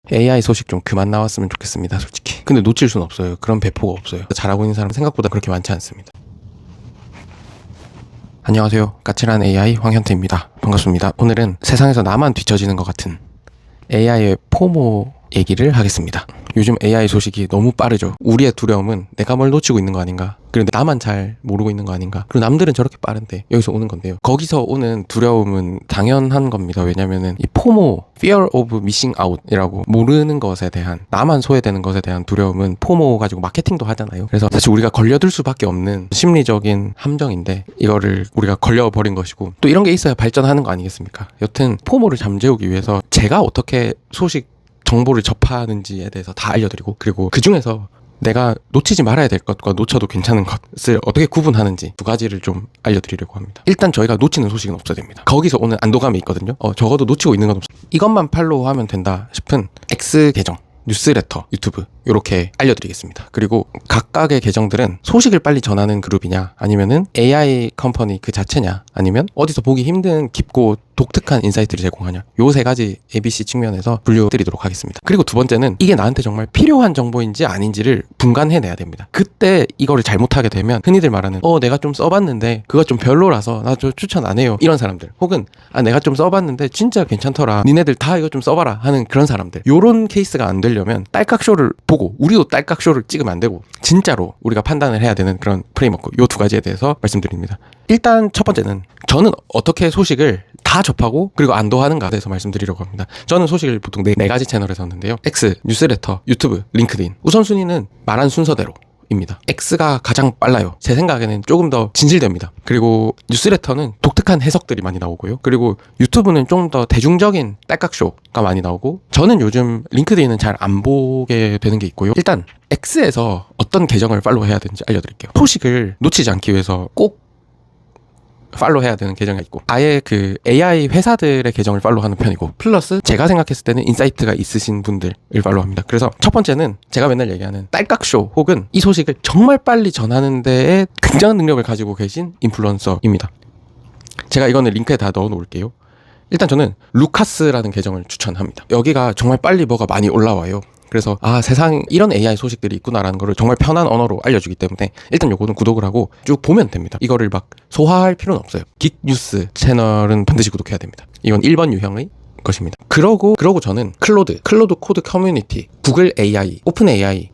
AI 소식 좀 그만 나왔으면 좋겠습니다, 솔직히. 근데 놓칠 수는 없어요. 그런 배포가 없어요. 잘하고 있는 사람 생각보다 그렇게 많지 않습니다. 안녕하세요. 까칠한 AI 황현태입니다. 반갑습니다. 오늘은 세상에서 나만 뒤처지는 것 같은 AI의 포모 얘기를 하겠습니다. 요즘 AI 소식이 너무 빠르죠. 우리의 두려움은 내가 뭘 놓치고 있는 거 아닌가, 그런데 나만 잘 모르고 있는 거 아닌가, 그리고 남들은 저렇게 빠른데 여기서 오는 건데요. 거기서 오는 두려움은 당연한 겁니다. 왜냐면은 이 포모, Fear of Missing Out 이라고, 모르는 것에 대한, 나만 소외되는 것에 대한 두려움은 포모 가지고 마케팅도 하잖아요. 그래서 사실 우리가 걸려들 수밖에 없는 심리적인 함정인데 이거를 우리가 걸려버린 것이고, 또 이런 게 있어야 발전하는 거 아니겠습니까? 여튼 포모를 잠재우기 위해서 제가 어떻게 정보를 접하는지에 대해서 다 알려드리고, 그리고 그 중에서 내가 놓치지 말아야 될 것과 놓쳐도 괜찮은 것을 어떻게 구분하는지 두 가지를 좀 알려드리려고 합니다. 일단 저희가 놓치는 소식은 없어야 됩니다. 거기서 오는 안도감이 있거든요. 적어도 놓치고 있는 건 없어. 이것만 팔로우하면 된다 싶은 X 계정, 뉴스레터, 유튜브 이렇게 알려드리겠습니다. 그리고 각각의 계정들은 소식을 빨리 전하는 그룹이냐, 아니면은 AI 컴퍼니 그 자체냐, 아니면 어디서 보기 힘든 깊고 독특한 인사이트를 제공하냐, 요 세 가지 ABC 측면에서 분류드리도록 하겠습니다. 그리고 두 번째는 이게 나한테 정말 필요한 정보인지 아닌지를 분간해내야 됩니다. 그때 이거를 잘못하게 되면 흔히들 말하는 내가 좀 써봤는데 그거 좀 별로라서 나 저 추천 안 해요, 이런 사람들, 혹은 내가 좀 써봤는데 진짜 괜찮더라, 니네들 다 이거 좀 써봐라 하는 그런 사람들, 요런 케이스가 안 되려면 딸깍쇼를 보고 우리도 딸깍쇼를 찍으면 안 되고 진짜로 우리가 판단을 해야 되는 그런 프레임워크, 요 두 가지에 대해서 말씀드립니다. 일단 첫 번째는 저는 어떻게 소식을 다 접하고 그리고 안도하는가에 대해서 말씀드리려고 합니다. 저는 소식을 보통 네 가지 채널에서 하는데요. X, 뉴스레터, 유튜브, 링크드인. 우선순위는 말한 순서대로 입니다. X가 가장 빨라요. 제 생각에는 조금 더 진실됩니다. 그리고 뉴스레터는 독특한 해석들이 많이 나오고요. 그리고 유튜브는 좀 더 대중적인 딸깍쇼가 많이 나오고, 저는 요즘 링크드인은 잘 안 보게 되는 게 있고요. 일단 X에서 어떤 계정을 팔로우 해야 되는지 알려드릴게요. 소식을 놓치지 않기 위해서 꼭 팔로우 해야 되는 계정이 있고, 아예 그 AI 회사들의 계정을 팔로우하는 편이고, 플러스 제가 생각했을 때는 인사이트가 있으신 분들을 팔로우합니다. 그래서 첫 번째는 제가 맨날 얘기하는 딸깍쇼, 혹은 이 소식을 정말 빨리 전하는 데에 굉장한 능력을 가지고 계신 인플루언서입니다. 제가 이거는 링크에 다 넣어 놓을게요. 일단 저는 루카스라는 계정을 추천합니다. 여기가 정말 빨리 뭐가 많이 올라와요. 그래서 세상 이런 AI 소식들이 있구나라는 거를 정말 편한 언어로 알려주기 때문에 일단 요거는 구독을 하고 쭉 보면 됩니다. 이거를 막 소화할 필요는 없어요. 긱뉴스 채널은 반드시 구독해야 됩니다. 이건 1번 유형의 것입니다. 그러고 저는 클로드 코드 커뮤니티, 구글 AI, 오픈 AI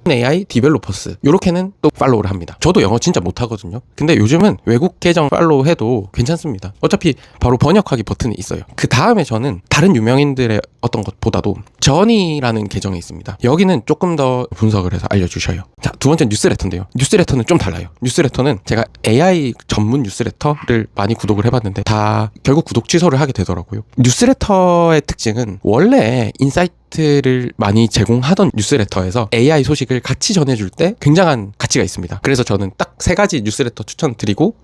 디벨로퍼스, 요렇게는 또 팔로우를 합니다. 저도 영어 진짜 못하거든요. 근데 요즘은 외국 계정 팔로우해도 괜찮습니다. 어차피 바로 번역하기 버튼이 있어요. 그 다음에 저는 다른 유명인들의 어떤 것보다도 전이라는 계정이 있습니다. 여기는 조금 더 분석을 해서 알려주셔요. 자, 두 번째는 뉴스레터인데요. 뉴스레터는 좀 달라요. 뉴스레터는 제가 AI 전문 뉴스레터를 많이 구독을 해봤는데 다 결국 구독 취소를 하게 되더라고요. 뉴스레터의 특징은 원래 인사이트를 많이 제공하던 뉴스레터에서 AI 소식을 같이 전해줄 때 굉장한 가치가 있습니다. 그래서 저는 딱 세 가지 뉴스레터 추천드리고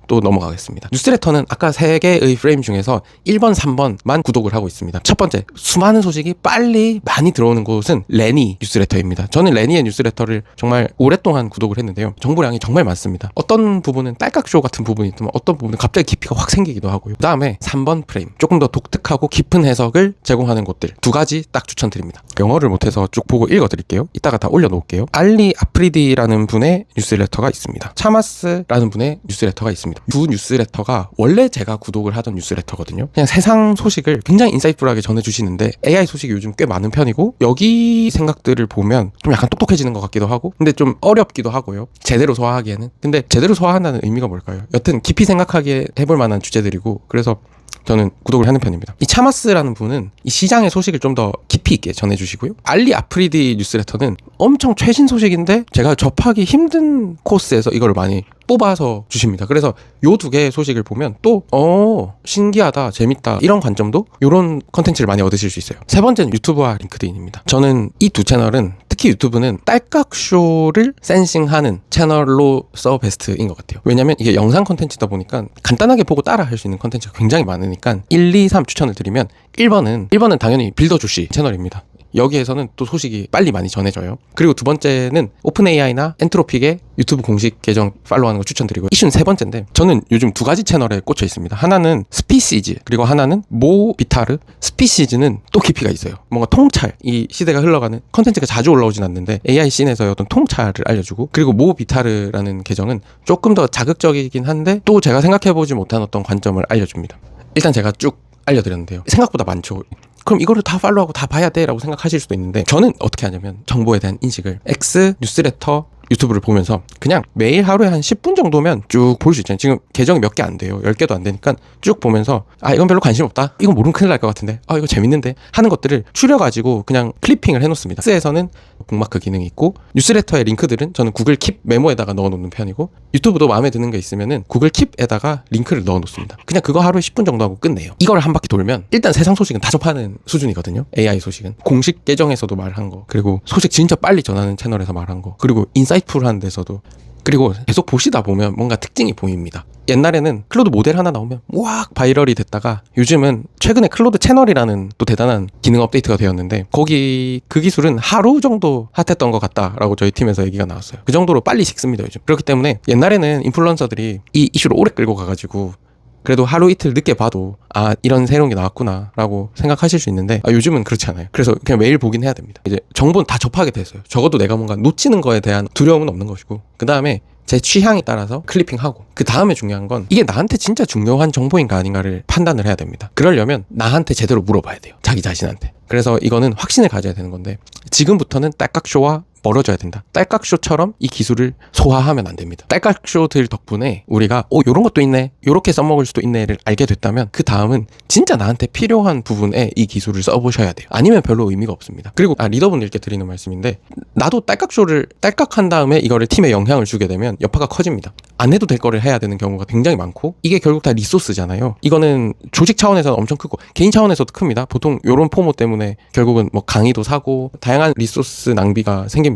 또 넘어가겠습니다. 뉴스레터는 아까 3개의 프레임 중에서 1번, 3번만 구독을 하고 있습니다. 첫 번째, 수많은 소식이 빨리 많이 들어오는 곳은 레니 뉴스레터입니다. 저는 레니의 뉴스레터를 정말 오랫동안 구독을 했는데요. 정보량이 정말 많습니다. 어떤 부분은 딸깍쇼 같은 부분이 있지만 어떤 부분은 갑자기 깊이가 확 생기기도 하고요. 그 다음에 3번 프레임, 조금 더 독특하고 깊은 해석을 제공하는 곳들 두 가지 딱 추천드립니다. 영어를 못해서 쭉 보고 읽어드릴게요. 이따가 다 올려놓을게요. 알리 아프리디라는 분의 뉴스레터가 있습니다. 차마스라는 분의 뉴스레터가 있습니다. 두 뉴스레터가 원래 제가 구독을 하던 뉴스레터거든요. 그냥 세상 소식을 굉장히 인사이트풀하게 전해주시는데 AI 소식이 요즘 꽤 많은 편이고, 여기 생각들을 보면 좀 약간 똑똑해지는 것 같기도 하고, 근데 좀 어렵기도 하고요. 제대로 소화하기에는. 근데 제대로 소화한다는 의미가 뭘까요? 여튼 깊이 생각하게 해볼 만한 주제들이고, 그래서 저는 구독을 하는 편입니다. 이 차마스라는 분은 이 시장의 소식을 좀 더 깊이 있게 전해주시고요. 알리 아프리디 뉴스레터는 엄청 최신 소식인데 제가 접하기 힘든 코스에서 이걸 많이 뽑아서 주십니다. 그래서 요 두 개의 소식을 보면 또 신기하다, 재밌다, 이런 관점도, 이런 컨텐츠를 많이 얻으실 수 있어요. 세 번째는 유튜브와 링크드인입니다. 저는 이 두 채널은, 특히 유튜브는 딸깍쇼를 센싱하는 채널로서 베스트인 것 같아요. 왜냐면 이게 영상 컨텐츠다 보니까 간단하게 보고 따라 할 수 있는 컨텐츠가 굉장히 많으니까 1, 2, 3 추천을 드리면 1번은 당연히 빌더주씨 채널입니다. 여기에서는 또 소식이 빨리 많이 전해져요. 그리고 두 번째는 오픈 AI나 엔트로픽의 유튜브 공식 계정 팔로우하는 거 추천드리고요. 이슈는 세 번째인데 저는 요즘 두 가지 채널에 꽂혀 있습니다. 하나는 스피시즈, 그리고 하나는 모비타르. 스피시즈는 또 깊이가 있어요. 뭔가 통찰, 이 시대가 흘러가는 컨텐츠가 자주 올라오진 않는데 AI 씬에서의 어떤 통찰을 알려주고, 그리고 모비타르라는 계정은 조금 더 자극적이긴 한데 또 제가 생각해보지 못한 어떤 관점을 알려줍니다. 일단 제가 쭉 알려드렸는데요. 생각보다 많죠. 그럼 이거를 다 팔로우하고 다 봐야 돼 라고 생각하실 수도 있는데, 저는 어떻게 하냐면 정보에 대한 인식을 X 뉴스레터 유튜브를 보면서 그냥 매일 하루에 한 10분 정도면 쭉 볼 수 있잖아요. 지금 계정이 몇 개 안 돼요. 10개도 안 되니까 쭉 보면서 아 이건 별로 관심 없다, 이건 모르면 큰일 날 것 같은데, 아 이거 재밌는데 하는 것들을 추려가지고 그냥 클리핑을 해놓습니다. X에서는 북마크 기능이 있고, 뉴스레터의 링크들은 저는 구글 킵 메모에다가 넣어놓는 편이고, 유튜브도 마음에 드는 게 있으면은 구글 킵에다가 링크를 넣어놓습니다. 그냥 그거 하루에 10분 정도 하고 끝내요. 이걸 한 바퀴 돌면 일단 세상 소식은 다 접하는 수준이거든요. AI 소식은 공식 계정에서도 말한 거, 그리고 소식 진짜 빨리 전하는 채널에서 말한 거, 그리고 인사이트풀한 데서도, 그리고 계속 보시다 보면 뭔가 특징이 보입니다. 옛날에는 클로드 모델 하나 나오면 막 바이럴이 됐다가, 요즘은 최근에 클로드 채널이라는 또 대단한 기능 업데이트가 되었는데, 거기 그 기술은 하루 정도 핫했던 것 같다라고 저희 팀에서 얘기가 나왔어요. 그 정도로 빨리 식습니다 요즘. 그렇기 때문에 옛날에는 인플루언서들이 이 이슈를 오래 끌고 가가지고 그래도 하루 이틀 늦게 봐도 아 이런 새로운 게 나왔구나 라고 생각하실 수 있는데, 요즘은 그렇지 않아요. 그래서 그냥 매일 보긴 해야 됩니다. 이제 정보는 다 접하게 됐어요. 적어도 내가 뭔가 놓치는 거에 대한 두려움은 없는 것이고, 그 다음에 제 취향에 따라서 클리핑하고, 그 다음에 중요한 건 이게 나한테 진짜 중요한 정보인가 아닌가를 판단을 해야 됩니다. 그러려면 나한테 제대로 물어봐야 돼요. 자기 자신한테. 그래서 이거는 확신을 가져야 되는 건데, 지금부터는 딸깍쇼와 멀어져야 된다. 딸깍쇼처럼 이 기술을 소화하면 안 됩니다. 딸깍쇼들 덕분에 우리가 요런 것도 있네, 요렇게 써먹을 수도 있네를 알게 됐다면, 그 다음은 진짜 나한테 필요한 부분에 이 기술을 써보셔야 돼요. 아니면 별로 의미가 없습니다. 그리고 리더분들께 드리는 말씀인데, 나도 딸깍쇼를 딸깍한 다음에 이거를 팀에 영향을 주게 되면 여파가 커집니다. 안 해도 될 거를 해야 되는 경우가 굉장히 많고, 이게 결국 다 리소스잖아요. 이거는 조직 차원에서는 엄청 크고 개인 차원에서도 큽니다. 보통 요런 포모 때문에 결국은 뭐 강의도 사고 다양한 리소스 낭비가 생깁니다.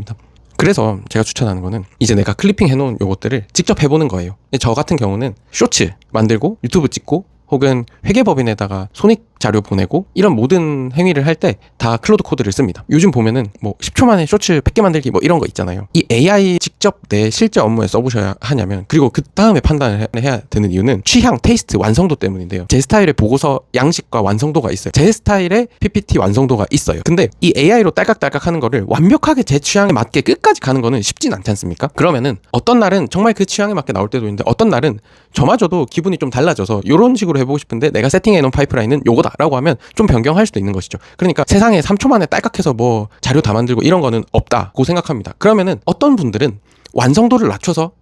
그래서 제가 추천하는 거는 이제 내가 클리핑 해놓은 요것들을 직접 해보는 거예요. 저 같은 경우는 쇼츠 만들고 유튜브 찍고, 혹은 회계법인에다가 손익 자료 보내고, 이런 모든 행위를 할 때 다 클로드 코드를 씁니다. 요즘 보면은 뭐 10초 만에 쇼츠 100개 만들기 뭐 이런 거 있잖아요. 이 AI 직접 내 실제 업무에 써보셔야 하냐면, 그리고 그 다음에 판단을 해야 되는 이유는 취향, 테이스트, 완성도 때문인데요. 제 스타일의 보고서 양식과 완성도가 있어요. 제 스타일의 PPT 완성도가 있어요. 근데 이 AI로 딸깍딸깍 하는 거를 완벽하게 제 취향에 맞게 끝까지 가는 거는 쉽진 않지 않습니까? 그러면은 어떤 날은 정말 그 취향에 맞게 나올 때도 있는데, 어떤 날은 저마저도 기분이 좀 달라져서 이런 식으로 해보고 싶은데 내가 세팅해놓은 파이프라인은 요거다 라고 하면 좀 변경할 수도 있는 것이죠. 그러니까 세상에 3초 만에 딸깍해서 뭐 자료 다 만들고 이런 거는 없다고 생각합니다. 그러면은 어떤 분들은 완성도를 낮춰서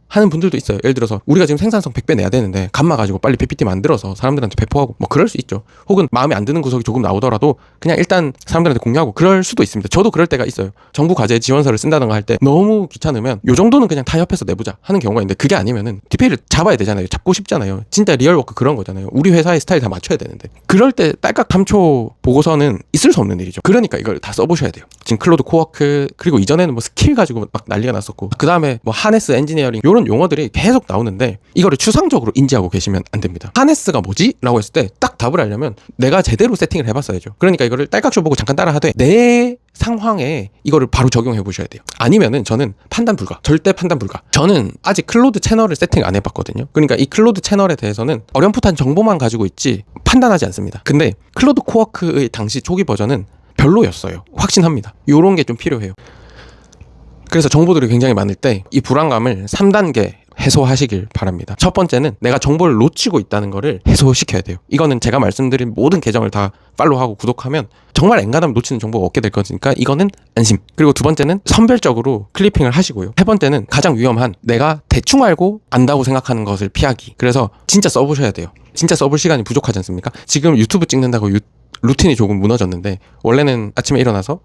하는 분들도 있어요. 예를 들어서 우리가 지금 생산성 100배 내야 되는데 감마 가지고 빨리 PPT 만들어서 사람들한테 배포하고 뭐 그럴 수 있죠. 혹은 마음에 안 드는 구석이 조금 나오더라도 그냥 일단 사람들한테 공유하고 그럴 수도 있습니다. 저도 그럴 때가 있어요. 정부 과제 지원서를 쓴다던가 할 때 너무 귀찮으면 요 정도는 그냥 타협해서 내보자 하는 경우가 있는데, 그게 아니면은 디테일을 잡아야 되잖아요. 잡고 싶잖아요. 진짜 리얼워크 그런 거잖아요. 우리 회사의 스타일 다 맞춰야 되는데, 그럴 때 딸깍 3초 보고서는 있을 수 없는 일이죠. 그러니까 이걸 다 써보셔야 돼요. 지금 클로드 코워크, 그리고 이전에는 뭐 스킬 가지고 막 난리가 났었고, 그 다음에 뭐 하네스 엔지니어링 요런 용어들이 계속 나오는데, 이거를 추상적으로 인지하고 계시면 안 됩니다. 하네스가 뭐지? 라고 했을 때 딱 답을 하려면 내가 제대로 세팅을 해봤어야죠. 그러니까 이거를 딸깍쇼 보고 잠깐 따라 하되 내 상황에 이거를 바로 적용해 보셔야 돼요. 아니면은 저는 판단 불가, 절대 판단 불가. 저는 아직 클로드 채널을 세팅 안 해봤거든요. 그러니까 이 클로드 채널에 대해서는 어렴풋한 정보만 가지고 있지 판단하지 않습니다. 근데 클로드 코워크의 당시 초기 버전은 별로였어요. 확신합니다. 요런 게 좀 필요해요. 그래서 정보들이 굉장히 많을 때 이 불안감을 3단계 해소하시길 바랍니다. 첫 번째는 내가 정보를 놓치고 있다는 거를 해소시켜야 돼요. 이거는 제가 말씀드린 모든 계정을 다 팔로우하고 구독하면 정말 엔간하면 놓치는 정보가 없게 될 거니까 이거는 안심. 그리고 두 번째는 선별적으로 클리핑을 하시고요. 세 번째는 가장 위험한 내가 대충 알고 안다고 생각하는 것을 피하기. 그래서 진짜 써보셔야 돼요. 진짜 써볼 시간이 부족하지 않습니까? 지금 유튜브 찍는다고 루틴이 조금 무너졌는데, 원래는 아침에 일어나서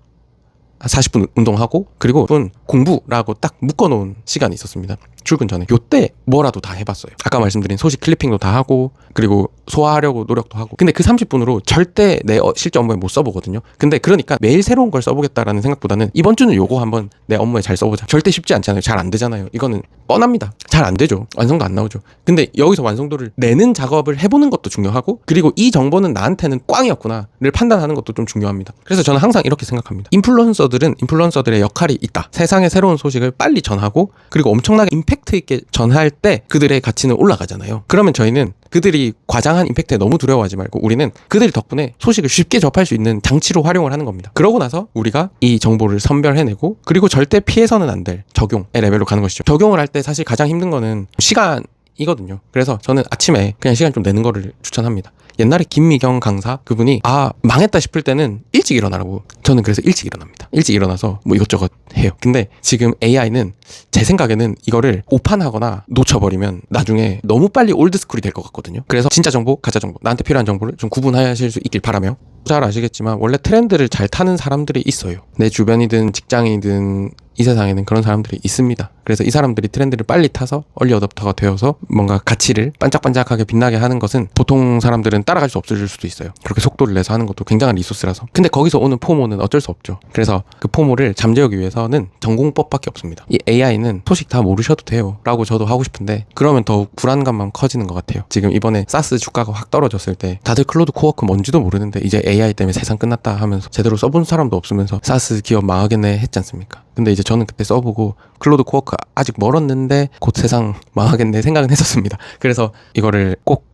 40분 운동하고 그리고 공부라고 딱 묶어놓은 시간이 있었습니다. 출근 전에. 요때 뭐라도 다 해봤어요. 아까 말씀드린 소식 클리핑도 다 하고, 그리고 소화하려고 노력도 하고. 근데 그 30분으로 절대 내 실제 업무에 못 써보거든요. 근데 그러니까 매일 새로운 걸 써보겠다라는 생각보다는 이번 주는 요거 한번 내 업무에 잘 써보자. 절대 쉽지 않잖아요. 잘 안 되잖아요. 이거는 뻔합니다. 잘 안 되죠. 완성도 안 나오죠. 근데 여기서 완성도를 내는 작업을 해보는 것도 중요하고, 그리고 이 정보는 나한테는 꽝이었구나를 판단하는 것도 좀 중요합니다. 그래서 저는 항상 이렇게 생각합니다. 인플루언서들은 인플루언서들의 역할이 있다. 세상에 새로운 소식을 빨리 전하고, 그리고 엄청나게 임팩트 있게 전할 때 그들의 가치는 올라가잖아요. 그러면 저희는 그들이 과장한 임팩트에 너무 두려워하지 말고, 우리는 그들 덕분에 소식을 쉽게 접할 수 있는 장치로 활용을 하는 겁니다. 그러고 나서 우리가 이 정보를 선별해내고, 그리고 절대 피해서는 안 될 적용의 레벨로 가는 것이죠. 적용을 할 때 사실 가장 힘든 거는 시간이거든요. 그래서 저는 아침에 그냥 시간 좀 내는 거를 추천합니다. 옛날에 김미경 강사 그분이 망했다 싶을 때는 일찍 일어나라고. 저는 그래서 일찍 일어납니다. 일찍 일어나서 뭐 이것저것 해요. 근데 지금 AI는 제 생각에는 이거를 오판하거나 놓쳐버리면 나중에 너무 빨리 올드스쿨이 될 것 같거든요. 그래서 진짜 정보, 가짜 정보, 나한테 필요한 정보를 좀 구분하실 수 있길 바라며, 잘 아시겠지만 원래 트렌드를 잘 타는 사람들이 있어요. 내 주변이든 직장이든 이 세상에는 그런 사람들이 있습니다. 그래서 이 사람들이 트렌드를 빨리 타서 얼리 어댑터가 되어서 뭔가 가치를 반짝반짝하게 빛나게 하는 것은 보통 사람들은 따라갈 수 없을 수도 있어요. 그렇게 속도를 내서 하는 것도 굉장한 리소스라서. 근데 거기서 오는 포모는 어쩔 수 없죠. 그래서 그 포모를 잠재우기 위해서는 전공법밖에 없습니다. 이 AI는 소식 다 모르셔도 돼요 라고 저도 하고 싶은데, 그러면 더욱 불안감만 커지는 것 같아요. 지금 이번에 사스 주가가 확 떨어졌을 때 다들 클로드 코워크 뭔지도 모르는데 이제 AI 때문에 세상 끝났다 하면서 제대로 써본 사람도 없으면서 사스 기업 망하겠네 했지 않습니까? 근데 이제 저는 그때 써보고 클로드 코워크 아직 멀었는데 곧 세상 망하겠네 생각은 했었습니다. 그래서 이거를 꼭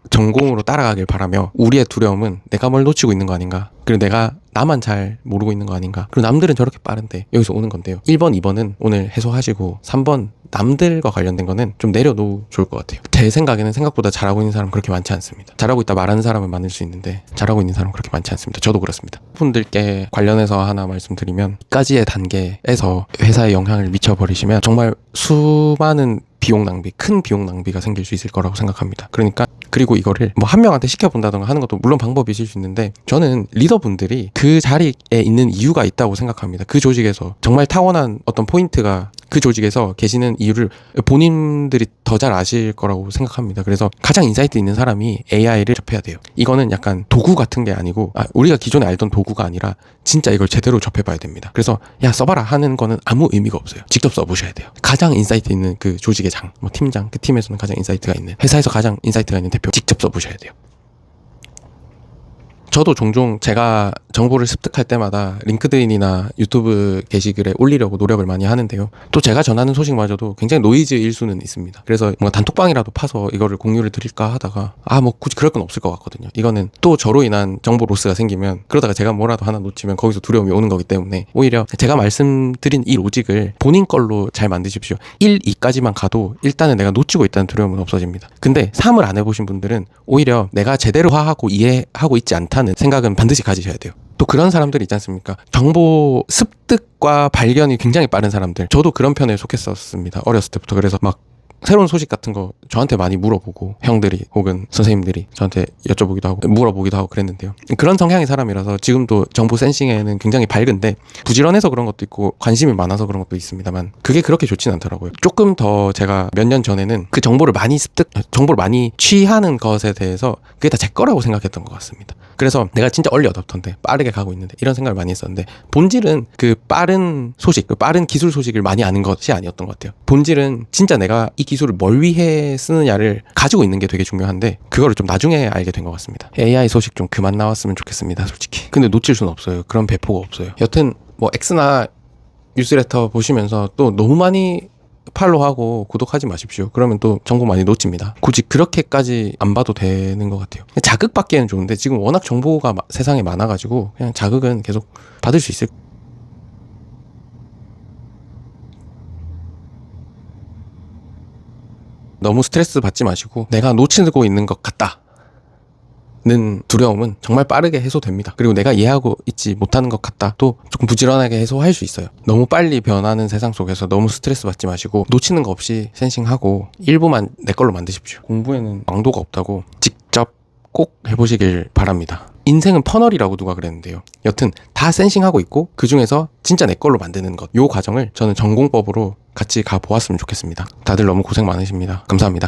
전공으로 따라가길 바라며, 우리의 두려움은 내가 뭘 놓치고 있는 거 아닌가, 그리고 내가 나만 잘 모르고 있는 거 아닌가, 그리고 남들은 저렇게 빠른데 여기서 오는 건데요. 1번, 2번은 오늘 해소하시고 3번 남들과 관련된 거는 좀 내려놓으면 좋을 것 같아요. 제 생각에는 생각보다 잘하고 있는 사람 그렇게 많지 않습니다. 잘하고 있다 말하는 사람은 많을 수 있는데 잘하고 있는 사람은 그렇게 많지 않습니다. 저도 그렇습니다. 분들께 관련해서 하나 말씀드리면, 까지의 단계에서 회사에 영향을 미쳐버리시면 정말 수많은 비용 낭비, 큰 비용 낭비가 생길 수 있을 거라고 생각합니다. 그리고 이거를 뭐 한 명한테 시켜본다던가 하는 것도 물론 방법이실 수 있는데, 저는 리더분들이 그 자리에 있는 이유가 있다고 생각합니다. 그 조직에서 정말 타고난 어떤 포인트가 그 조직에서 계시는 이유를 본인들이 더 잘 아실 거라고 생각합니다. 그래서 가장 인사이트 있는 사람이 AI를 접해야 돼요. 이거는 약간 도구 같은 게 아니고, 우리가 기존에 알던 도구가 아니라 진짜 이걸 제대로 접해봐야 됩니다. 그래서 야 써봐라 하는 거는 아무 의미가 없어요. 직접 써보셔야 돼요. 가장 인사이트 있는 그 조직의 장, 뭐 팀장, 그 팀에서는 가장 인사이트가 있는, 회사에서 가장 인사이트가 있는 대표 직접 써보셔야 돼요. 저도 종종 제가 정보를 습득할 때마다 링크드인이나 유튜브 게시글에 올리려고 노력을 많이 하는데요. 또 제가 전하는 소식마저도 굉장히 노이즈일 수는 있습니다. 그래서 뭔가 단톡방이라도 파서 이거를 공유를 드릴까 하다가 뭐 굳이 그럴 건 없을 것 같거든요. 이거는 또 저로 인한 정보 로스가 생기면, 그러다가 제가 뭐라도 하나 놓치면 거기서 두려움이 오는 거기 때문에 오히려 제가 말씀드린 이 로직을 본인 걸로 잘 만드십시오. 1, 2까지만 가도 일단은 내가 놓치고 있다는 두려움은 없어집니다. 근데 3을 안 해보신 분들은 오히려 내가 제대로 화하고 이해하고 있지 않다는 생각은 반드시 가지셔야 돼요. 또 그런 사람들 있지 않습니까? 정보 습득과 발견이 굉장히 빠른 사람들. 저도 그런 편에 속했었습니다. 어렸을 때부터. 그래서 막 새로운 소식 같은 거 저한테 많이 물어보고, 형들이 혹은 선생님들이 저한테 여쭤보기도 하고 물어보기도 하고 그랬는데요. 그런 성향의 사람이라서 지금도 정보 센싱에는 굉장히 밝은데, 부지런해서 그런 것도 있고 관심이 많아서 그런 것도 있습니다만 그게 그렇게 좋진 않더라고요. 조금 더 제가 몇 년 전에는 그 정보를 많이 취하는 것에 대해서 그게 다 제 거라고 생각했던 것 같습니다. 그래서 내가 진짜 얼리 어댑터인데 빠르게 가고 있는데 이런 생각을 많이 했었는데, 본질은 그 빠른 소식, 그 빠른 기술 소식을 많이 아는 것이 아니었던 것 같아요. 본질은 진짜 내가 이 기술을 뭘 위해 쓰느냐를 가지고 있는 게 되게 중요한데, 그거를 좀 나중에 알게 된 것 같습니다. AI 소식 좀 그만 나왔으면 좋겠습니다, 솔직히. 근데 놓칠 수는 없어요. 그런 배포가 없어요. 여튼 뭐 X나 뉴스레터 보시면서 또 너무 많이 팔로우하고 구독하지 마십시오. 그러면 또 정보 많이 놓칩니다. 굳이 그렇게까지 안 봐도 되는 것 같아요. 자극받기에는 좋은데 지금 워낙 정보가 세상에 많아가지고 그냥 자극은 계속 받을 수 있을. 너무 스트레스 받지 마시고, 내가 놓치고 있는 것 같다 는 두려움은 정말 빠르게 해소됩니다. 그리고 내가 이해하고 있지 못하는 것 같다 또 조금 부지런하게 해소할 수 있어요. 너무 빨리 변하는 세상 속에서 너무 스트레스 받지 마시고, 놓치는 거 없이 센싱하고 일부만 내 걸로 만드십시오. 공부에는 왕도가 없다고 직접 꼭 해보시길 바랍니다. 인생은 퍼널이라고 누가 그랬는데요. 여튼 다 센싱하고 있고 그 중에서 진짜 내 걸로 만드는 것, 요 과정을 저는 전공법으로 같이 가보았으면 좋겠습니다. 다들 너무 고생 많으십니다. 감사합니다.